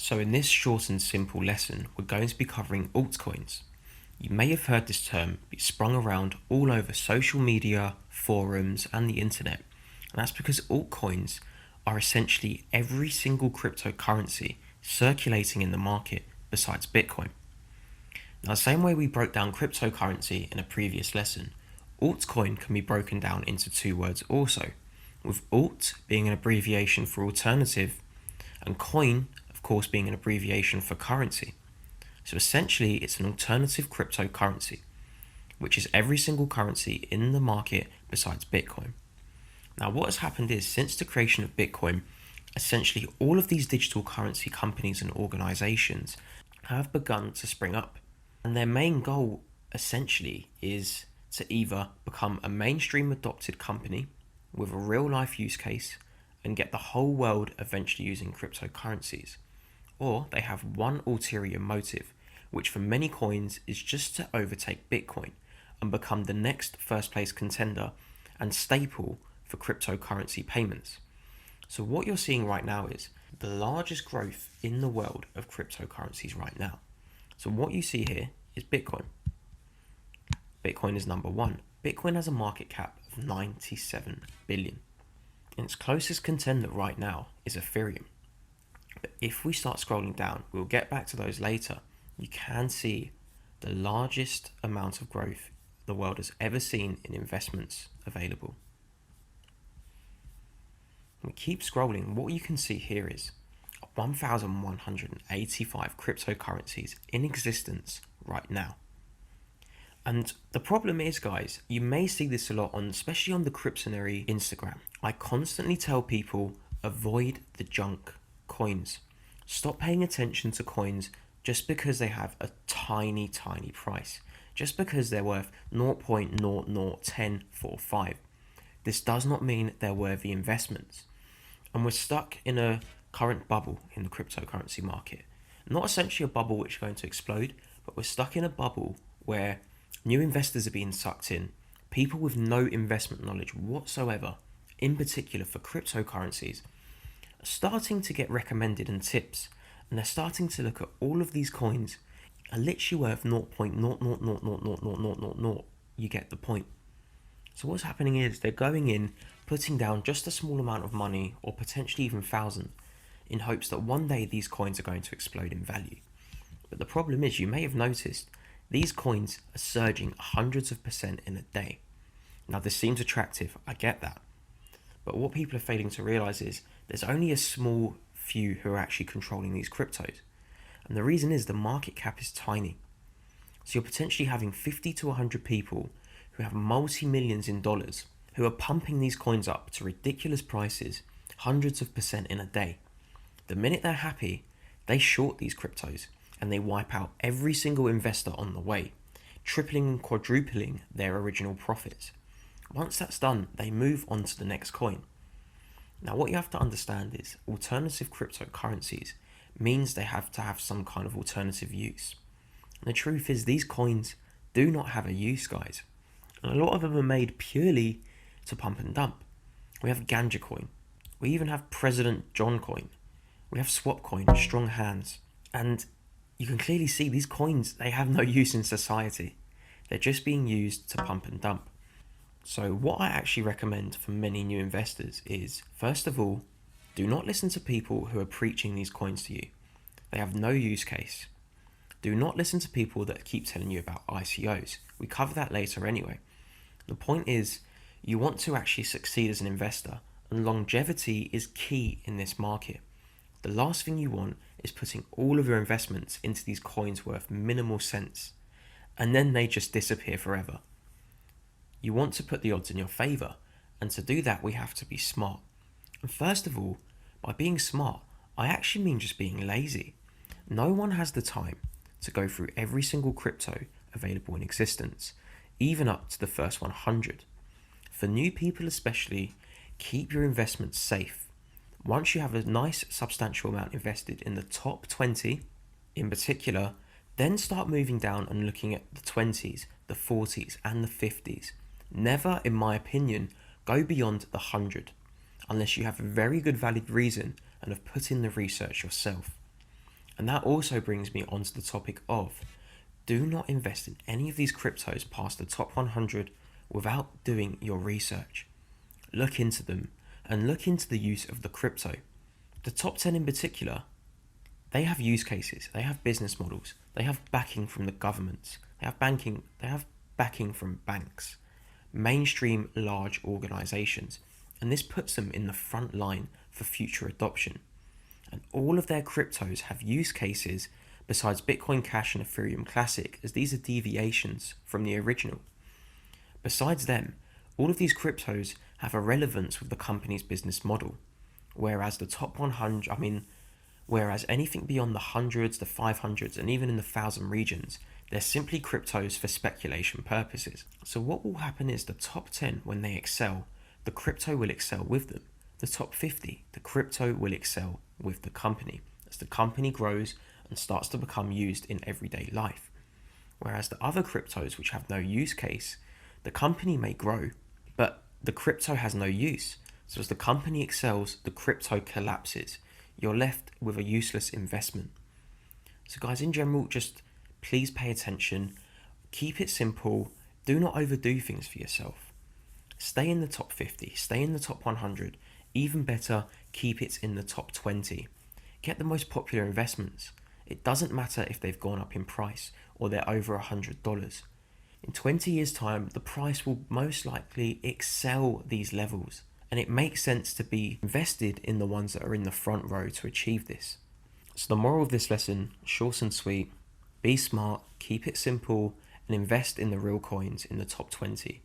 So in this short and simple lesson, we're going to be covering altcoins. You may have heard this term be sprung around all over social media, forums, and the internet. And that's because altcoins are essentially every single cryptocurrency circulating in the market besides Bitcoin. Now, the same way we broke down cryptocurrency in a previous lesson, altcoin can be broken down into two words also, with alt being an abbreviation for alternative, and coin, of course, being an abbreviation for currency. So essentially, it's an alternative cryptocurrency, which is every single currency in the market besides Bitcoin. Now, what has happened is, since the creation of Bitcoin, essentially all of these digital currency companies and organizations have begun to spring up. And their main goal, essentially, is to either become a mainstream adopted company with a real life use case and get the whole world eventually using cryptocurrencies, or they have one ulterior motive, which for many coins is just to overtake Bitcoin and become the next first place contender and staple for cryptocurrency payments. So what you're seeing right now is the largest growth in the world of cryptocurrencies right now. So what you see here is Bitcoin. Bitcoin is number one. Bitcoin has a market cap of 97 billion. And its closest contender right now is Ethereum. But if we start scrolling down, we'll get back to those later, you can see the largest amount of growth the world has ever seen in investments available. We keep scrolling. What you can see here is 1,185 cryptocurrencies in existence right now. And the problem is, guys, you may see this a lot on, especially on the Cryptonary Instagram. I constantly tell people, avoid the junk coins. Stop paying attention to coins just because they have a tiny price. Just because they're worth 0.001045. This does not mean they're worthy investments. And we're stuck in a current bubble in the cryptocurrency market. Not essentially a bubble which is going to explode, but we're stuck in a bubble where new investors are being sucked in. People with no investment knowledge whatsoever, in particular for cryptocurrencies, are starting to get recommended and tips. And they're starting to look at all of these coins are literally worth 0.0000000. You get the point. So what's happening is they're going in, putting down just a small amount of money, or potentially even thousands, in hopes that one day these coins are going to explode in value. But the problem is, you may have noticed, these coins are surging hundreds of percent in a day. Now this seems attractive, I get that. But what people are failing to realize is there's only a small few who are actually controlling these cryptos. And the reason is the market cap is tiny. So you're potentially having 50 to 100 people who have multi-millions in dollars who are pumping these coins up to ridiculous prices, hundreds of percent in a day. The minute they're happy, they short these cryptos and they wipe out every single investor on the way, tripling and quadrupling their original profits. Once that's done, they move on to the next coin. Now what you have to understand is alternative cryptocurrencies means they have to have some kind of alternative use. And the truth is these coins do not have a use, guys. And a lot of them are made purely to pump and dump. We have Ganja coin. We even have President John coin. We have Swap coin, Strong Hands. And you can clearly see these coins, they have no use in society. They're just being used to pump and dump. So what I actually recommend for many new investors is, first of all, do not listen to people who are preaching these coins to you. They have no use case. Do not listen to people that keep telling you about ICOs. We cover that later anyway. The point is, you want to actually succeed as an investor, and longevity is key in this market. The last thing you want is putting all of your investments into these coins worth minimal cents, and then they just disappear forever. You want to put the odds in your favor, and to do that we have to be smart. And first of all, by being smart, I actually mean just being lazy. No one has the time to go through every single crypto available in existence, even up to the first 100. For new people especially, keep your investments safe. Once you have a nice substantial amount invested in the top 20 in particular, then start moving down and looking at the 20s, the 40s and the 50s. Never, in my opinion, go beyond the 100 unless you have a very good valid reason and have put in the research yourself. And that also brings me onto the topic of do not invest in any of these cryptos past the top 100 without doing your research. Look into them and look into the use of the crypto. The top 10 in particular, they have use cases, they have business models, they have backing from the governments, they have backing from banks, mainstream large organizations, and this puts them in the front line for future adoption. And all of their cryptos have use cases besides Bitcoin Cash and Ethereum Classic, as these are deviations from the original. Besides them, all of these cryptos have a relevance with the company's business model, whereas the top 100, whereas anything beyond the hundreds, the 500s, and even in the 1,000 regions, they're simply cryptos for speculation purposes. So what will happen is the top 10, when they excel, the crypto will excel with them. The top 50, the crypto will excel with the company as the company grows and starts to become used in everyday life. Whereas the other cryptos which have no use case, the company may grow, but the crypto has no use. So as the company excels, the crypto collapses. You're left with a useless investment. So guys, in general, just please pay attention, keep it simple, do not overdo things for yourself. Stay in the top 50, stay in the top 100, even better, keep it in the top 20. Get the most popular investments. It doesn't matter if they've gone up in price or they're over $100. In 20 years' time, the price will most likely excel these levels, and it makes sense to be invested in the ones that are in the front row to achieve this. So the moral of this lesson, short and sweet, be smart, keep it simple, and invest in the real coins in the top 20.